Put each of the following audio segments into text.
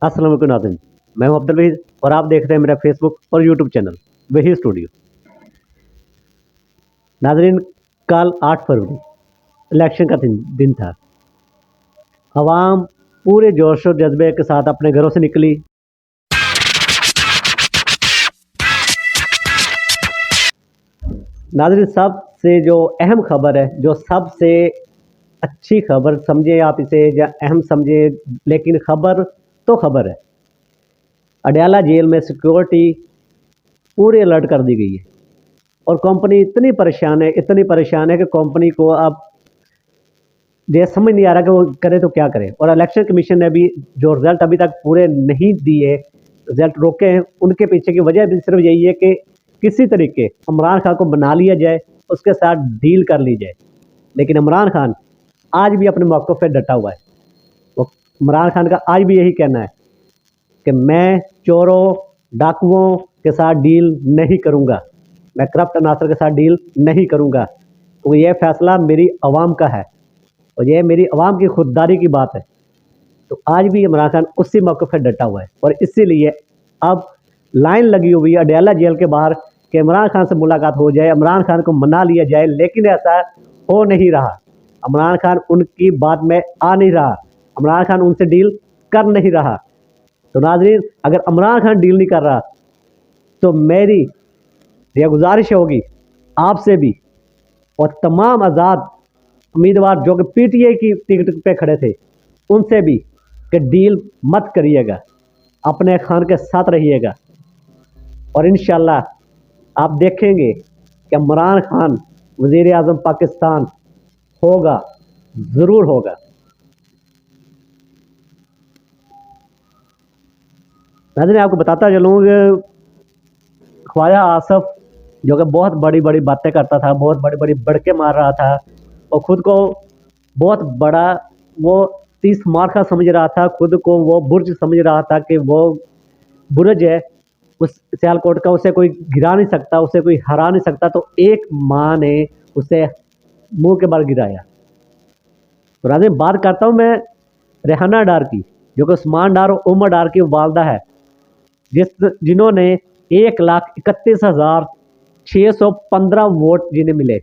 अस्सलाम वालेकुम नाज़रीन। मैं हूं अब्दुल वहीद और आप देख रहे हैं मेरा फेसबुक और यूट्यूब चैनल वही स्टूडियो। नाज़रीन, कल 8 फरवरी इलेक्शन का दिन था। आवाम पूरे जोश और जज्बे के साथ अपने घरों से निकली। नाज़रीन, सबसे जो अहम खबर है, जो सबसे अच्छी खबर समझे आप इसे या अहम समझे, लेकिन खबर तो खबर है। अडयाला जेल में सिक्योरिटी पूरी अलर्ट कर दी गई है और कंपनी इतनी परेशान है कि कंपनी को अब ये समझ नहीं आ रहा कि वो करे तो क्या करे। और इलेक्शन कमीशन ने भी जो रिजल्ट अभी तक पूरे नहीं दिए, रिजल्ट रोके हैं, उनके पीछे की वजह भी सिर्फ यही है कि किसी तरीके इमरान खान को बना लिया जाए, उसके साथ डील कर ली जाए। लेकिन इमरान खान आज भी अपने मौक़िफ़ पे डटा हुआ है। वो इमरान खान का आज भी यही कहना है कि मैं चोरों डाकुओं के साथ डील नहीं करूँगा, मैं करप्ट अनासर के साथ डील नहीं करूँगा। तो ये फैसला मेरी आवाम का है और ये मेरी आवाम की खुददारी की बात है। तो आज भी इमरान खान उसी मौक़िफ़ पर डटा हुआ है और इसीलिए अब लाइन लगी हुई है अडयाला जेल के बाहर कि इमरान खान से मुलाकात हो जाए, इमरान खान को मना लिया जाए। लेकिन ऐसा हो नहीं रहा। इमरान खान उनकी बात में आ नहीं रहा, इमरान खान उनसे डील कर नहीं रहा। तो नाज़रीन, अगर इमरान खान डील नहीं कर रहा तो मेरी यह गुजारिश होगी आपसे भी और तमाम आज़ाद उम्मीदवार जो कि पीटीआई की टिकट पे खड़े थे उनसे भी कि डील मत करिएगा, अपने खान के साथ रहिएगा। और इंशाल्लाह आप देखेंगे कि इमरान खान वज़ीर आज़म पाकिस्तान होगा, ज़रूर होगा। नाज़रीन, आपको बताता चलूँ कि ख्वाजा आसफ जो कि बहुत बड़ी बड़ी बातें करता था, बहुत बड़ी बड़ी बड़के मार रहा था और ख़ुद को बहुत बड़ा वो 30 मार्का समझ रहा था, खुद को वो बुर्ज समझ रहा था कि वो बुर्ज है, उस सियालकोट का उसे कोई गिरा नहीं सकता, उसे कोई हरा नहीं सकता। तो एक माँ ने उसे मुंह के बल गिराया। तो नाज़रीन, बात करता हूँ मैं रेहाना डार की, जो कि उस्मान डार और उमर डार की वालदा है, जिन्होंने 1,31,615 वोट जिन्हें मिले।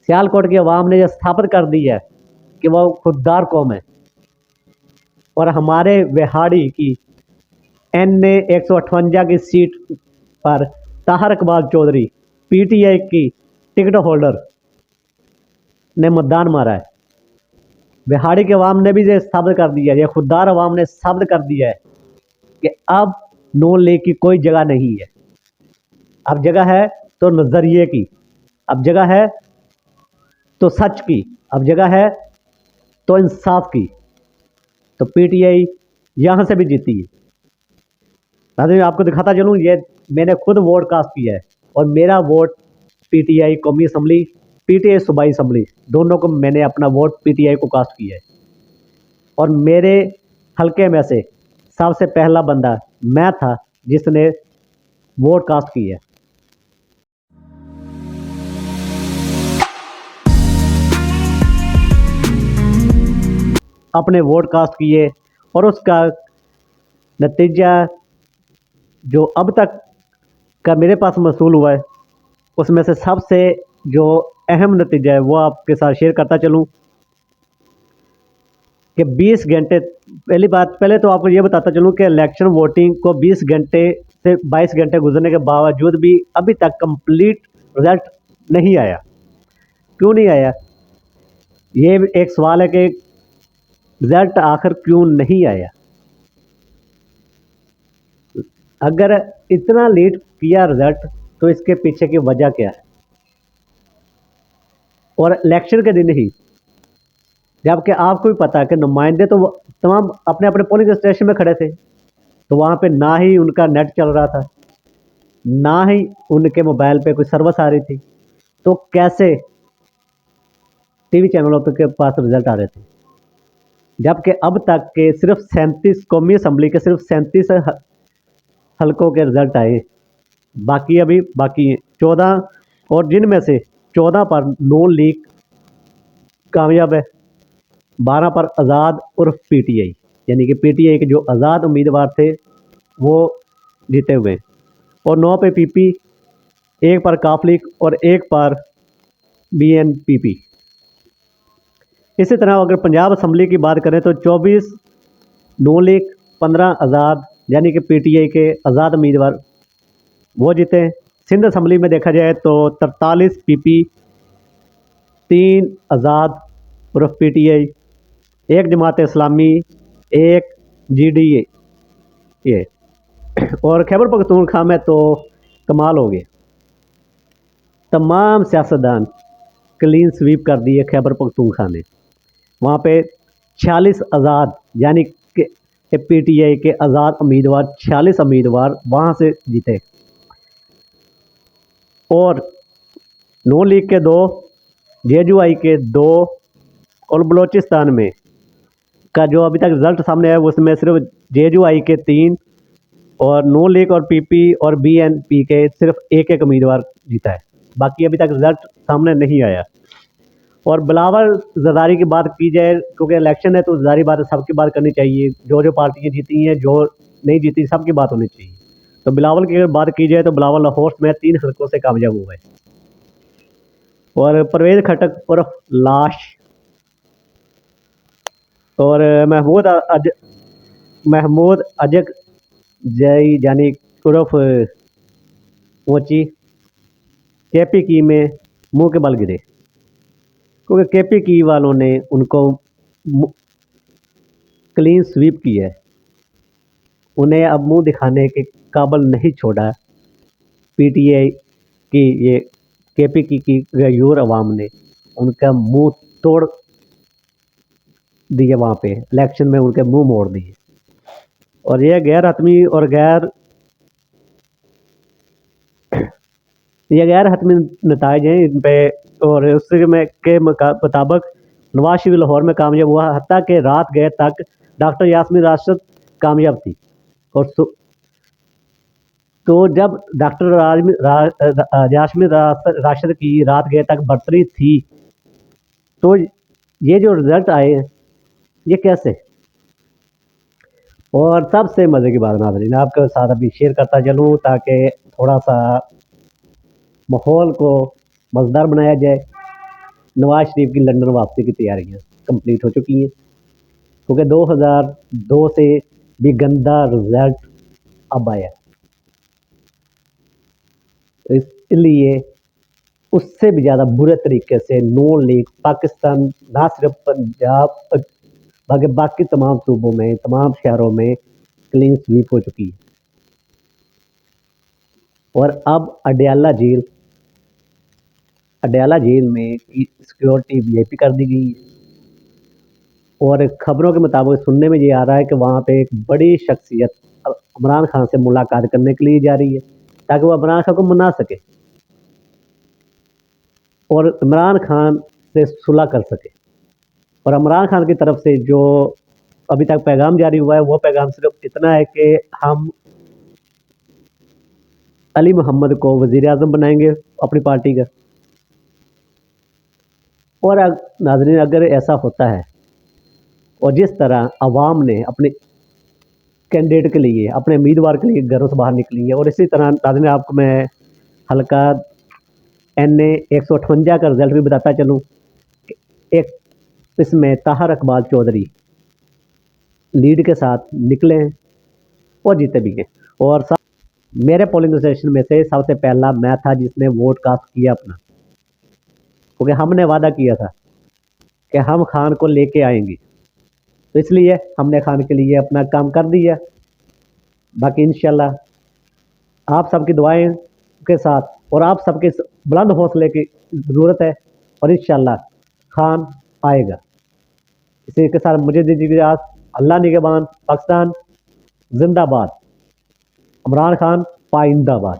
सियालकोट की आवाम ने यह स्थापित कर दी है कि वह खुददार कौम है। और हमारे विहाड़ी की NA 158 की सीट पर ताहर इकबाल चौधरी पीटीआई की टिकट होल्डर ने मतदान मारा है। बिहाड़ी के अवाम ने भी ये साबित कर दिया है, ये खुददार अवाम ने साबित कर दिया है कि अब नून लीग की कोई जगह नहीं है। अब जगह है तो नज़रिए की, अब जगह है तो सच की, अब जगह है तो इंसाफ की। तो पीटीआई यहाँ से भी जीती है। नाज़रीन, आपको दिखाता चलूँ, ये मैंने खुद वोट कास्ट किया है और मेरा वोट पीटीआई कौमी असम्बली, पीटीआई सूबाई असम्बली, दोनों को मैंने अपना वोट पीटीआई को कास्ट किया है। और मेरे हलके में से सबसे पहला बंदा मैं था जिसने वोट कास्ट किया है। अपने वोट कास्ट किए और उसका नतीजा जो अब तक का मेरे पास मसूल हुआ है, उसमें से सबसे जो अहम नतीजा है वो आपके साथ शेयर करता चलूँ कि 20 घंटे, पहले तो आपको ये बताता चलूँ कि इलेक्शन वोटिंग को 20 घंटे से 22 घंटे गुजरने के बावजूद भी अभी तक कंप्लीट रिजल्ट नहीं आया। क्यों नहीं आया, ये एक सवाल है कि रिजल्ट आखिर क्यों नहीं आया। अगर इतना लेट किया रिजल्ट तो इसके पीछे की वजह क्या है। और इलेक्शन के दिन ही, जबकि आपको भी पता है कि नुमाइंदे तो तमाम अपने अपने पोलिंग स्टेशन में खड़े थे, तो वहाँ पे ना ही उनका नेट चल रहा था, ना ही उनके मोबाइल पे कोई सर्विस आ रही थी। तो कैसे टीवी चैनलों पे के पास रिजल्ट आ रहे थे, जबकि अब तक के सिर्फ 37 कौमी असम्बली के सिर्फ 37 हलकों के रिजल्ट आए, बाकी अभी बाकी हैं 14, और जिनमें से 14 पर नून लीग कामयाब है, 12 पर आज़ाद उर्फ पीटीआई। यानी कि पीटीआई के जो आज़ाद उम्मीदवार थे वो जीते हुए, और 9 पे पीपी, 1 पर काफलिक और 1 पर बीएनपीपी। इसी तरह अगर पंजाब असम्बली की बात करें तो 24 नून लीग, 15 आज़ाद यानी कि पीटीआई के आज़ाद उम्मीदवार वो जीते। सिंध असम्बली में देखा जाए तो 43 पीपी, 3 आज़ाद उर्फ पीटीआई, 1 जमात इस्लामी, 1 जीडीए ये। और खैबर पख्तूनख्वा में तो कमाल हो गया, तमाम सियासतदान क्लीन स्वीप कर दिए खैबर पख्तूनख्वा ने। वहाँ पे 46 आज़ाद यानी कि पीटीआई के आज़ाद उम्मीदवार 46 उम्मीदवार वहाँ से जीते, और नून लीग के 2, जेयूआई के 2, और बलोचिस्तान में का जो अभी तक रिजल्ट सामने आया उसमें सिर्फ जेयूआई के 3 और नून लीग और पीपी और बीएनपी के सिर्फ 1-1 उम्मीदवार जीता है। बाकी अभी तक रिजल्ट सामने नहीं आया। और बिलावल ज़रदारी की बात की जाए, क्योंकि इलेक्शन है तो ज़ाहिर बात है सबकी बात करनी चाहिए, जो जो पार्टियाँ जीती हैं, जो नहीं जीती, सबकी बात होनी चाहिए। तो बिलावल की अगर बात की जाए तो बिलावल लाहौर में 3 हल्कों से कामयाब हुआ है। और परवेज़ खटक उर्फ लाश और महमूद अजक जई यानी उर्फ मोची केपी की में मुंह के बल गिरे, क्योंकि केपी की वालों ने उनको क्लीन स्वीप की है। उन्हें अब मुंह दिखाने के काबिल नहीं छोड़ा पीटीआई की ये केपी की गयूर अवाम ने उनका मुंह तोड़ दिए, वहाँ पे इलेक्शन में उनके मुंह मोड़ दिए। और ये गैर हतमी और गैर हतमी नताइज हैं इन पे। और उसके में के मुताबिक नवाज शरीफ लाहौर में कामयाब हुआ, हत्ता के रात गए तक डॉक्टर यास्मीन राशिद कामयाब थी। और तो जब डॉक्टर यास्मीन राशिद की रात गए तक बढ़तरी थी, तो ये जो रिजल्ट आए ये कैसे। और सबसे मज़े की बात नाज़रीन आपके साथ अभी शेयर करता चलूँ ताकि थोड़ा सा माहौल को मज़ेदार बनाया जाए। नवाज शरीफ की लंदन वापसी की तैयारियां कंप्लीट हो चुकी हैं, क्योंकि 2002 से भी गंदा रिजल्ट अब आया, इसलिए उससे भी ज़्यादा बुरे तरीके से नून लीग पाकिस्तान ना सिर्फ पंजाब बल्कि बाकी तमाम सूबों में, तमाम शहरों में क्लीन स्वीप हो चुकी है। और अब अडयाला जेल में सिक्योरिटी वीआईपी कर दी गई है। और खबरों के मुताबिक सुनने में ये आ रहा है कि वहाँ पे एक बड़ी शख्सियत इमरान खान से मुलाकात करने के लिए जा रही है, ताकि वो इमरान खान को मना सके और इमरान खान से सुलह कर सके। और इमरान खान की तरफ से जो अभी तक पैगाम जारी हुआ है वो पैगाम सिर्फ इतना है कि हम अली मोहम्मद को वज़ीर आज़म बनाएंगे अपनी पार्टी का। और नाज़रीन अगर ऐसा होता है और जिस तरह अवाम ने अपने कैंडिडेट के लिए, अपने उम्मीदवार के लिए घरों से बाहर निकली है, और इसी तरह नाज़रीन आपको मैं हल्का NA 158 का रिजल्ट भी बताता चलूँ। एक इसमें ताहर इकबाल चौधरी लीड के साथ निकले हैं और जीते भी हैं। और मेरे पोलिंग स्टेशन में से सबसे पहला मैं था जिसने वोट कास्ट किया अपना, क्योंकि हमने वादा किया था कि हम खान को लेके आएंगे, तो इसलिए हमने खान के लिए अपना काम कर दिया। बाकी इंशाल्लाह आप सबकी दुआएं के साथ और आप सबके बुलंद हौसले की ज़रूरत है, और इंशाल्लाह खान आएगा। इसी के साथ मुझे दीजिए इजाज़त। अल्लाह निगहबान। पाकिस्तान जिंदाबाद। इमरान खान पाइंदाबाद।